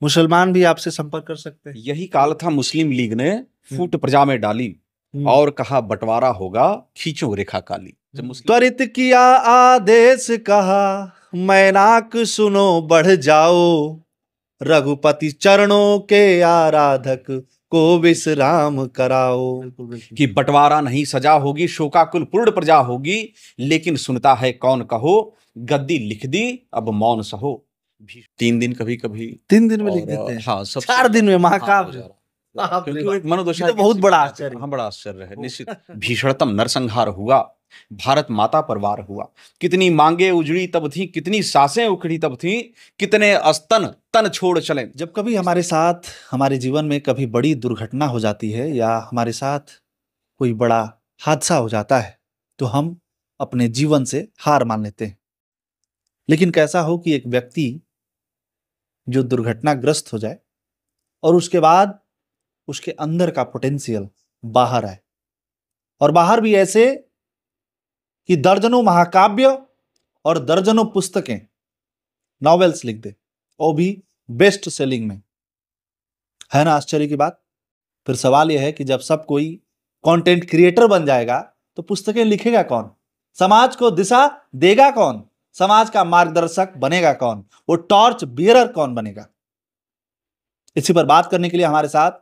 मुसलमान भी आपसे संपर्क कर सकते हैं। यही काल था, मुस्लिम लीग ने फूट प्रजा में डाली और कहा बंटवारा होगा, खींचो रेखा काली। जब मुस्लिम त्वरित किया आदेश, कहा मैनाक सुनो बढ़ जाओ, रघुपति चरणों के आराधक को विश्राम कराओ। कि बंटवारा नहीं सजा होगी, शोकाकुल पूर्ण प्रजा होगी, लेकिन सुनता है कौन कहो, गद्दी लिख दी अब मौन सहो। 3 दिन कभी कभी 3 दिन में लिख देते हैं। हाँ, 4 दिन में महाकाव्य। क्योंकि वो एक मनोदशा तो बहुत बड़ा आश्चर्य। हाँ, बड़ा आश्चर्य है निश्चित। भीषणतम नरसंहार हुआ, भारत माता पर वार हुआ, कितनी मांगे उजड़ी तब थी, कितनी सांसें उखड़ी तब थी, कितने अस्तन तन छोड़ चले। जब कभी हमारे साथ, हमारे जीवन में कभी बड़ी दुर्घटना हो जाती है या हमारे साथ कोई बड़ा हादसा हो जाता है, तो हम अपने जीवन से हार मान लेते हैं। लेकिन कैसा हो कि एक व्यक्ति जो दुर्घटनाग्रस्त हो जाए और उसके बाद उसके अंदर का पोटेंशियल बाहर आए, और बाहर भी ऐसे कि दर्जनों महाकाव्य और दर्जनों पुस्तकें, नॉवेल्स लिख दे, वो भी बेस्ट सेलिंग में। है ना आश्चर्य की बात। फिर सवाल यह है कि जब सब कोई कंटेंट क्रिएटर बन जाएगा तो पुस्तकें लिखेगा कौन, समाज को दिशा देगा कौन, समाज का मार्गदर्शक बनेगा कौन, वो टॉर्च बियरर कौन बनेगा। इसी पर बात करने के लिए हमारे साथ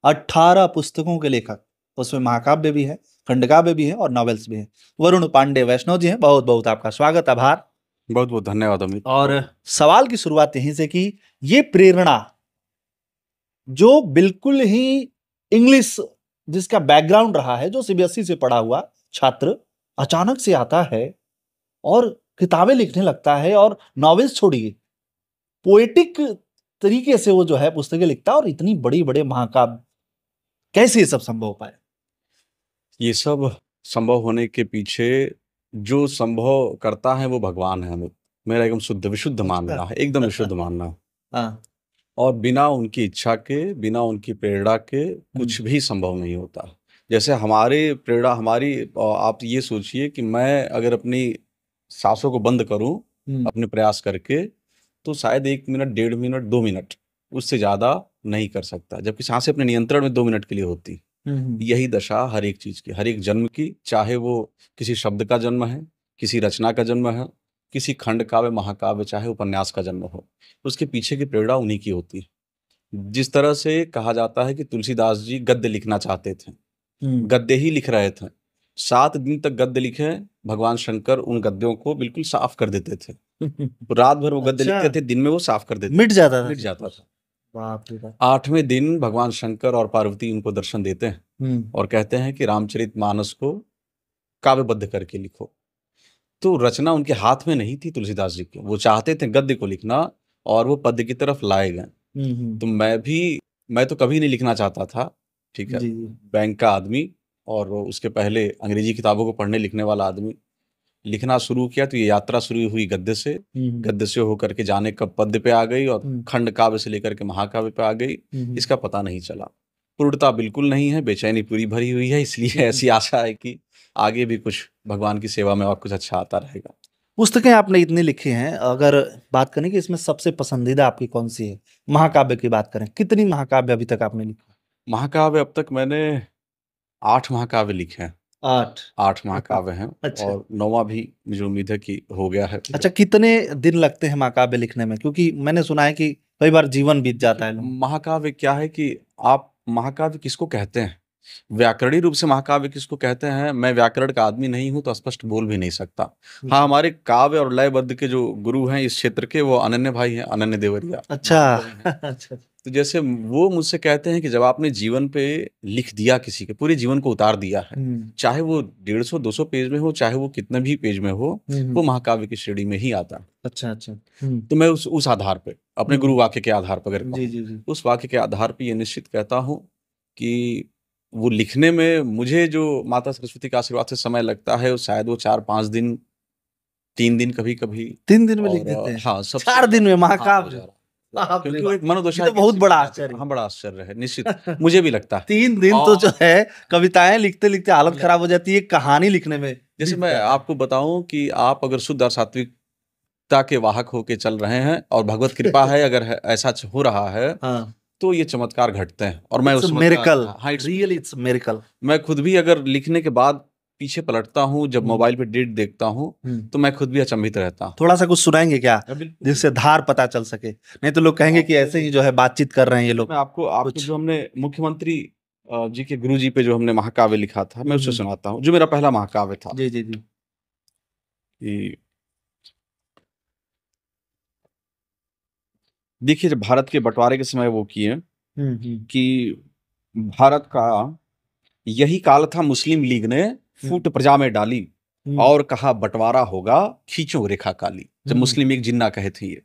18 पुस्तकों के लेखक, उसमें महाकाव्य भी है, खंडकाव्य भी है और नॉवेल्स भी है, वरुण पांडे वैष्णव जी हैं। बहुत बहुत आपका स्वागत, आभार। बहुत बहुत धन्यवाद अमित। और सवाल की शुरुआत यहीं से कि ये प्रेरणा जो बिल्कुल ही इंग्लिश जिसका बैकग्राउंड रहा है, जो सीबीएसई से पढ़ा हुआ छात्र अचानक से आता है और किताबें लिखने लगता है, और नॉवेल्स छोड़िए, पोएटिक तरीके से वो जो है पुस्तकें लिखता है, और इतनी बड़ी बड़े महाकाव्य, कैसे ये सब संभव हो पाए? ये सब संभव होने के पीछे जो संभव करता है वो भगवान है अमित। मेरा एकदम शुद्ध विशुद्ध मानना है, एकदम विशुद्ध मानना है। हाँ। और बिना उनकी इच्छा के, बिना उनकी प्रेरणा के कुछ भी संभव नहीं होता। जैसे हमारे प्रेरणा, हमारी, आप ये सोचिए कि मैं अगर अपनी सांसों को बंद करूं अपने प्रयास करके, तो शायद 1 मिनट, 1.5 मिनट, 2 मिनट, उससे ज्यादा नहीं कर सकता, जबकि सांसें अपने नियंत्रण में 2 मिनट के लिए होती। यही दशा हर एक चीज की, हर एक जन्म की, चाहे वो किसी शब्द का जन्म है, किसी रचना का जन्म है, किसी खंड काव्य, महाकाव्य, चाहे उपन्यास का जन्म हो, उसके पीछे की प्रेरणा उन्हीं की होती है। जिस तरह से कहा जाता है कि तुलसीदास जी गद्य लिखना चाहते थे, गद्य ही लिख रहे थे, 7 दिन तक गद्य लिखे, भगवान शंकर उन गद्यों को बिल्कुल साफ कर देते थे। रात भर वो गद्य लिखते थे, दिन में वो साफ कर देते, मिट जाता था। 8वें दिन भगवान शंकर और पार्वती उनको दर्शन देते हैं और कहते हैं कि रामचरितमानस को काव्यबद्ध करके लिखो। तो रचना उनके हाथ में नहीं थी तुलसीदास जी के, वो चाहते थे गद्य को लिखना, और वो पद्य की तरफ लाए गए। तो मैं तो कभी नहीं लिखना चाहता था, ठीक है, बैंक का आदमी, और उसके पहले अंग्रेजी किताबों को पढ़ने लिखने वाला आदमी। लिखना शुरू किया तो ये यात्रा शुरू हुई गद्य से, गद्य से होकर के जाने कब पद्य पे आ गई, और खंड काव्य से लेकर के महाकाव्य पे आ गई, इसका पता नहीं चला। पूर्णता बिल्कुल नहीं है, बेचैनी पूरी भरी हुई है, इसलिए ऐसी आशा है कि आगे भी कुछ भगवान की सेवा में और कुछ अच्छा आता रहेगा। पुस्तकें आपने इतनी लिखी हैं, अगर बात करें कि इसमें सबसे पसंदीदा आपकी कौन सी है? महाकाव्य की बात करें, कितनी महाकाव्य अभी तक आपने लिखा? महाकाव्य अब तक मैंने 8 महाकाव्य लिखे हैं। 8 महाकाव्य हैं। अच्छा। और 9वां भी मुझे उम्मीद है कि हो गया है। अच्छा, कितने दिन लगते हैं महाकाव्य लिखने में? क्योंकि मैंने सुना है कि कई बार जीवन बीत जाता है। महाकाव्य क्या है कि आप महाकाव्य किसको कहते हैं, व्याकरणीय रूप से महाकाव्य किसको कहते हैं, मैं व्याकरण का आदमी नहीं हूं तो स्पष्ट बोल भी नहीं सकता। हाँ, हमारे काव्य और लयबद्ध के जो गुरु हैं इस क्षेत्र के, वो अनन्य भाई हैं, अनन्य देवरिया। अच्छा। अच्छा। तो जैसे वो मुझसे कहते हैं कि जब आपने जीवन पे लिख दिया, किसी के पूरे जीवन को उतार दिया है, चाहे वो 150-200 पेज में हो, चाहे वो कितने भी पेज में हो, वो महाकाव्य की श्रेणी में ही आता है। अच्छा अच्छा। तो मैं उस आधार पे, अपने गुरु वाक्य के आधार पर, अगर उस वाक्य के आधार पे ये निश्चित कहता हूँ कि वो लिखने में मुझे जो माता सरस्वती का आशीर्वाद से समय लगता है, शायद वो 4-5 दिन, 3 दिन, कभी कभी 3 दिन में लिख देते हैं। हाँ, 4 दिन में महाकाव्य। क्योंकि वो एक मनोदशा है, बहुत बड़ा आश्चर्य। हाँ, बड़ा आश्चर्य है निश्चित, मुझे भी लगता है। 3 दिन तो जो है, कविताएं लिखते लिखते हालत खराब हो जाती है, कहानी लिखने में। जैसे मैं आपको बताऊं कि आप अगर शुद्ध और सात्विक भगवत्ता के वाहक होके चल रहे हैं और भगवत कृपा है अगर ऐसा हो रहा है हाँ, तो ये चमत्कार घटते हैं। और मैं उस मिरेकल, हाँ, रियली इट्स मिरेकल। मैं खुद भी अगर लिखने के बाद पीछे पलटता हूँ, जब मोबाइल पे डेट देखता हूँ तो मैं खुद भी अचंभित रहता हूँ। थोड़ा सा कुछ सुनाएंगे क्या, बिल्कुल। जिससे धार पता चल सके? नहीं तो लोग कहेंगे कि ऐसे ही जो है बातचीत कर रहे हैं ये लोग। मैं आपको जो हमने मुख्यमंत्री जी के गुरु जी पे जो हमने महाकाव्य लिखा था, मैं उससे सुनाता हूँ, जो मेरा पहला महाकाव्य था। जी जी जी। कि देखिए, जब भारत के बंटवारे के समय वो किए कि भारत का यही काल था, मुस्लिम लीग ने फूट प्रजा में डाली और कहा बंटवारा होगा, खींचो रेखा काली। जब मुस्लिम लीग जिन्ना कहे थे ये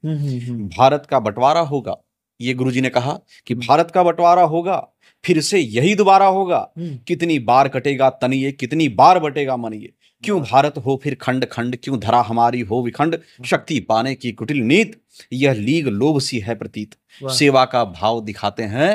भारत का बंटवारा होगा, ये गुरुजी ने कहा कि भारत का बंटवारा होगा, फिर से यही दोबारा होगा। कितनी बार कटेगा तनिए, कितनी बार बटेगा मनिए। क्यों भारत हो फिर खंड खंड, क्यों धरा हमारी हो विखंड। शक्ति पाने की कुटिल नीत, यह लीग लोभ सी है प्रतीत। सेवा का भाव दिखाते हैं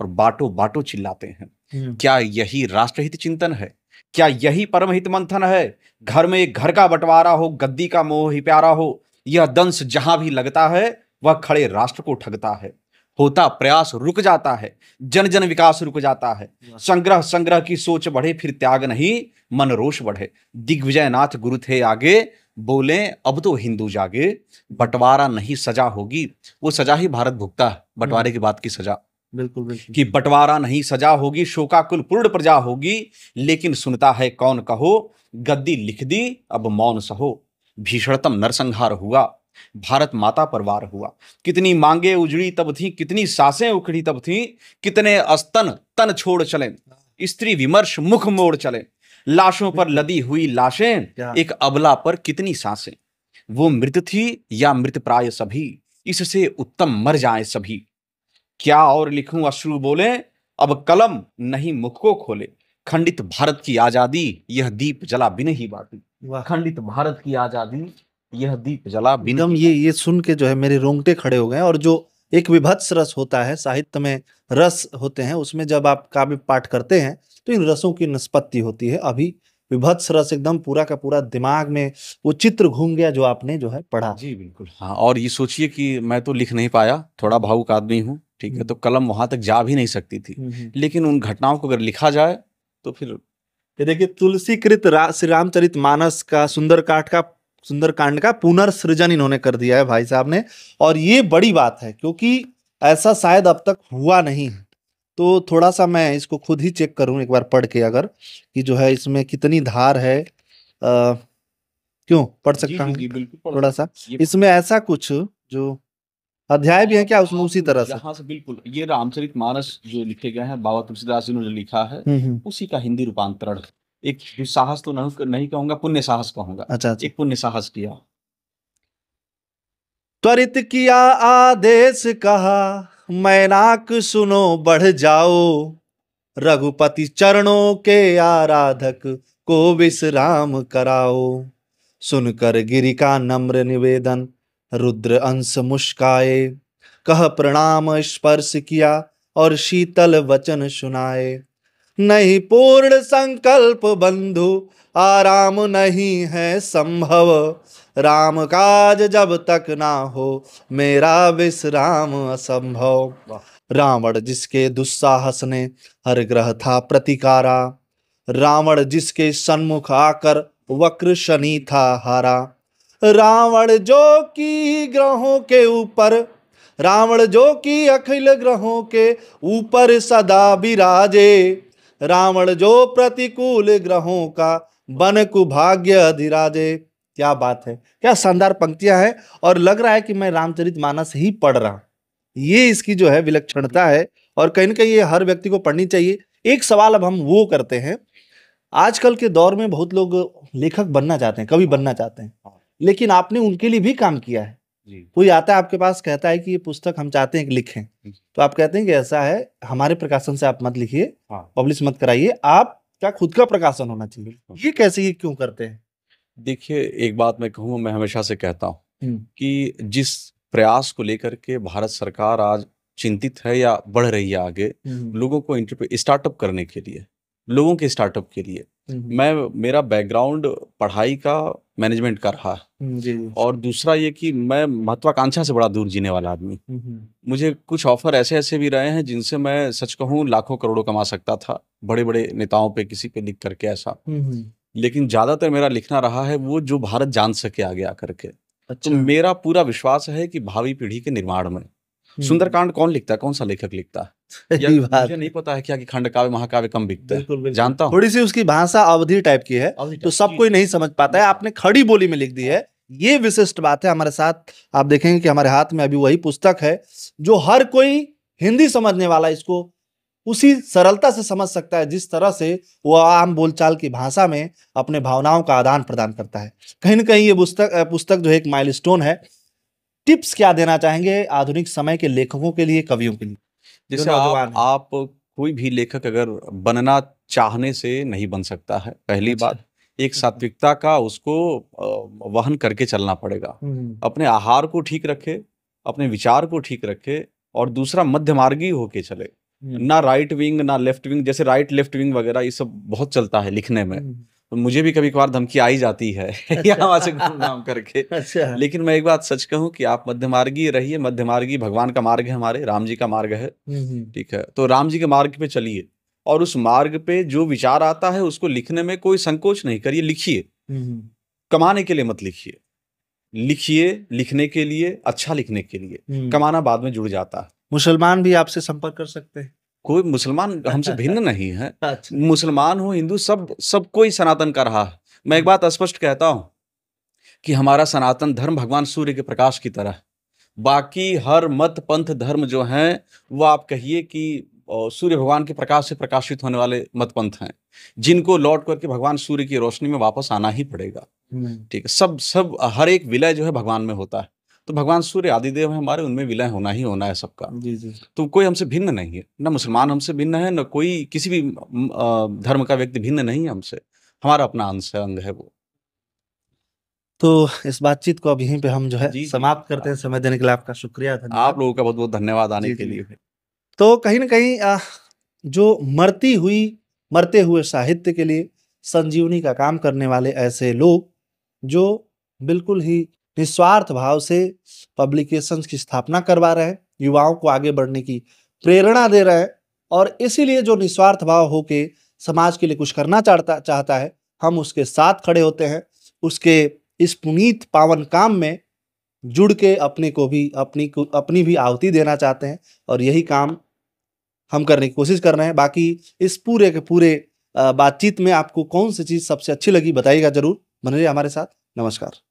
और बाटो बाटो चिल्लाते हैं। क्या यही राष्ट्रहित चिंतन है? क्या यही परम हित मंथन है? घर में एक घर का बंटवारा हो, गद्दी का मोह ही प्यारा हो। यह दंश जहां भी लगता है, वह खड़े राष्ट्र को ठगता है। होता प्रयास रुक जाता है, जन जन विकास रुक जाता है। संग्रह संग्रह की सोच बढ़े, फिर त्याग नहीं मन रोष बढ़े। दिग्विजय नाथ गुरु थे आगे, बोले अब तो हिंदू जागे। बंटवारा नहीं सजा होगी, वो सजा ही भारत भुगता है, बंटवारे की बात की सजा। बिल्कुल बिल्कुल। कि बंटवारा नहीं सजा होगी, शोकाकुल पूर्ण प्रजा होगी। लेकिन सुनता है कौन कहो, गद्दी लिख दी अब मौन सहो। भीषणतम नरसंहार हुआ, भारत माता पर वार हुआ। कितनी मांगे उजड़ी तब थी, कितनी सांसें उखड़ी तब थी। कितने स्तन तन छोड़ चले, स्त्री विमर्श मुख मोड़ चले। लाशों पर लदी हुई लाशें, एक अबला पर कितनी सांसें। वो मृत थी या मृत प्राय सभी, इससे उत्तम मर जाएं सभी। क्या और लिखूं अश्रु बोले, अब कलम नहीं मुख को खोले। खंडित भारत की आजादी, यह दीप जला बिन ही बाती। खंडित भारत की आजादी, यह दीप जला बिन। एकदम ये सुन के जो है मेरे रोंगटे खड़े हो गए। और जो एक विभत्स रस होता है, साहित्य में रस होते हैं, उसमें जब आप काव्य पाठ करते हैं तो इन रसों की निष्पत्ति होती है। अभी विभत्स रस एकदम पूरा का पूरा दिमाग में वो चित्र घूम गया जो आपने जो है पढ़ा। जी बिल्कुल। हाँ, और ये सोचिए कि मैं तो लिख नहीं पाया, थोड़ा भावुक आदमी हूँ, ठीक है, तो कलम वहां तक जा भी नहीं सकती थी। लेकिन उन घटनाओं को अगर लिखा जाए तो फिर ये देखिए, तुलसीकृत श्री रामचरित मानस का सुंदरकांड का पुनर्सृजन इन्होंने कर दिया है भाई साहब ने। और ये बड़ी बात है, क्योंकि ऐसा शायद अब तक हुआ नहीं है। तो थोड़ा सा मैं इसको खुद ही चेक करूं एक बार पढ़ के, अगर कि जो है इसमें कितनी धार है। क्यों पढ़ सकता हूँ थोड़ा सा? इसमें ऐसा कुछ जो अध्याय भी है क्या उसमें उसी तरह से? यहाँ से बिल्कुल ये रामचरित मानस जो लिखे गए हैं, बाबा तुलसीदास जी ने लिखा है, उसी का हिंदी रूपांतरण। एक साहस तो नहीं कहूंगा, पुण्य साहस कहूंगा। अच्छा। एक पुण्य साहस किया। त्वरित किया आदेश, कहा मैनाक सुनो बढ़ जाओ। रघुपति चरणों के आराधक को विश्राम कराओ। सुनकर गिरि का नम्र निवेदन, रुद्र अंश मुस्काए। कह प्रणाम स्पर्श किया और शीतल वचन सुनाए। नहीं पूर्ण संकल्प बंधु, आराम नहीं है संभव। राम काज जब तक ना हो, मेरा विश्राम असंभव। रावण जिसके दुस्साहस ने हर ग्रह था प्रतिकारा। रावण जिसके सन्मुख आकर वक्र शनि था हारा। रावण जो की ग्रहों के ऊपर, रावण जो की अखिल ग्रहों के ऊपर सदा विराजे। रावण जो प्रतिकूल ग्रहों का बन कुभाग्य अधिराजे। क्या बात है, क्या शानदार पंक्तियां हैं। और लग रहा है कि मैं रामचरितमानस ही पढ़ रहा हूं। ये इसकी जो है विलक्षणता है, और कहीं ना कहीं ये हर व्यक्ति को पढ़नी चाहिए। एक सवाल अब हम वो करते हैं, आजकल के दौर में बहुत लोग लेखक बनना चाहते हैं, कवि बनना चाहते हैं, लेकिन आपने उनके लिए भी काम किया है। कोई आता है आपके पास, कहता है कि ये पुस्तक हम चाहते हैं कि लिखें, तो आप कहते हैं कि ऐसा है, हमारे प्रकाशन से आप मत लिखिए, पब्लिश मत कराइए, आपका खुद का प्रकाशन होना चाहिए। ये कैसे, ये क्यों करते हैं? देखिए, एक बात मैं कहूँ, मैं हमेशा से कहता हूँ कि जिस प्रयास को लेकर के भारत सरकार आज चिंतित है या बढ़ रही है आगे, लोगों को स्टार्टअप करने के लिए, लोगों के स्टार्टअप के लिए, मेरा बैकग्राउंड पढ़ाई का, मैनेजमेंट का रहा है। जी। और दूसरा ये कि मैं महत्वाकांक्षा से बड़ा दूर जीने वाला आदमी। मुझे कुछ ऑफर ऐसे भी रहे हैं जिनसे मैं सच कहूँ लाखों करोड़ों कमा सकता था, बड़े बड़े नेताओं पे, किसी पे लिख करके ऐसा। लेकिन ज्यादातर मेरा लिखना रहा है वो जो भारत जान सके आगे आकर के। तो मेरा पूरा विश्वास है कि भावी पीढ़ी के निर्माण में सुंदरकांड कौन लिखता है, कौन सा लेखक लिखता है, या मुझे नहीं पता है क्या कि खंडकाव्य महाकाव्य कम बिकता है। जानता हूँ थोड़ी सी उसकी भाषा अवधि टाइप की है, तो सब कोई नहीं समझ पाता है। आपने खड़ी बोली में लिख दी है, ये विशिष्ट बात है। हमारे साथ आप देखेंगे कि हमारे हाथ में अभी वही पुस्तक है जो हर कोई हिंदी समझने वाला इसको उसी सरलता से समझ सकता है जिस तरह से वो आम बोलचाल की भाषा में अपने भावनाओं का आदान प्रदान करता है। कहीं ना कहीं ये पुस्तक जो है एक माइलस्टोन है। टिप्स क्या देना चाहेंगे आधुनिक समय के लेखकों के लिए, कवियों के लिए? जैसे आप कोई भी लेखक अगर बनना चाहने से नहीं बन सकता है। पहली बात, एक सात्विकता का उसको वहन करके चलना पड़ेगा। अपने आहार को ठीक रखे, अपने विचार को ठीक रखे, और दूसरा मध्यमार्गी होके चले, ना राइट विंग ना लेफ्ट विंग। जैसे राइट लेफ्ट विंग वगैरह ये सब बहुत चलता है लिखने में, तो मुझे भी कभी कभार धमकी आई जाती है यहाँ से गुमनाम करके। लेकिन मैं एक बात सच कहूँ कि आप मध्यमार्गी रहिए। मध्यमार्गी भगवान का मार्ग है, हमारे राम जी का मार्ग है, ठीक है। तो राम जी के मार्ग पे चलिए, और उस मार्ग पे जो विचार आता है उसको लिखने में कोई संकोच नहीं करिए, लिखिए। कमाने के लिए मत लिखिए, लिखिए लिखने के लिए, अच्छा लिखने के लिए। कमाना बाद में जुड़ जाता है। मुसलमान भी आपसे संपर्क कर सकते हैं? कोई मुसलमान हमसे भिन्न नहीं है। मुसलमान हो, हिंदू, सब कोई सनातन का रहा है। मैं एक बात स्पष्ट कहता हूं कि हमारा सनातन धर्म भगवान सूर्य के प्रकाश की तरह। बाकी हर मत पंथ धर्म जो हैं वो आप कहिए कि सूर्य भगवान के प्रकाश से प्रकाशित होने वाले मत पंथ हैं, जिनको लौट करके भगवान सूर्य की रोशनी में वापस आना ही पड़ेगा, ठीक है। सब हर एक विलय जो है भगवान में होता है। तो भगवान सूर्य आदिदेव है हमारे, उनमें विलय होना ही होना है सबका। जी। तो कोई हमसे भिन्न नहीं है, ना मुसलमान हमसे भिन्न है, ना कोई किसी भी धर्म का व्यक्ति भिन्न नहीं है हमसे। हमारा अपना अंश है, अंग है वो। तो इस बातचीत को अब यहीं पे हम जो है समाप्त करते हैं। समय देने के लिए आपका शुक्रिया, धन्यवाद। आप लोगों का बहुत बहुत धन्यवाद आने के लिए। तो कहीं ना कहीं जो मरते हुए साहित्य के लिए संजीवनी का काम करने वाले ऐसे लोग जो बिल्कुल ही निस्वार्थ भाव से पब्लिकेशंस की स्थापना करवा रहे हैं, युवाओं को आगे बढ़ने की प्रेरणा दे रहे हैं, और इसीलिए जो निस्वार्थ भाव होके समाज के लिए कुछ करना चाहता है, हम उसके साथ खड़े होते हैं। उसके इस पुनीत पावन काम में जुड़ के अपनी भी आहुति देना चाहते हैं, और यही काम हम करने की कोशिश कर रहे हैं। बाकी इस पूरे के पूरे बातचीत में आपको कौन सी चीज सबसे अच्छी लगी बताइएगा जरूर। बने रहिए हमारे साथ। नमस्कार।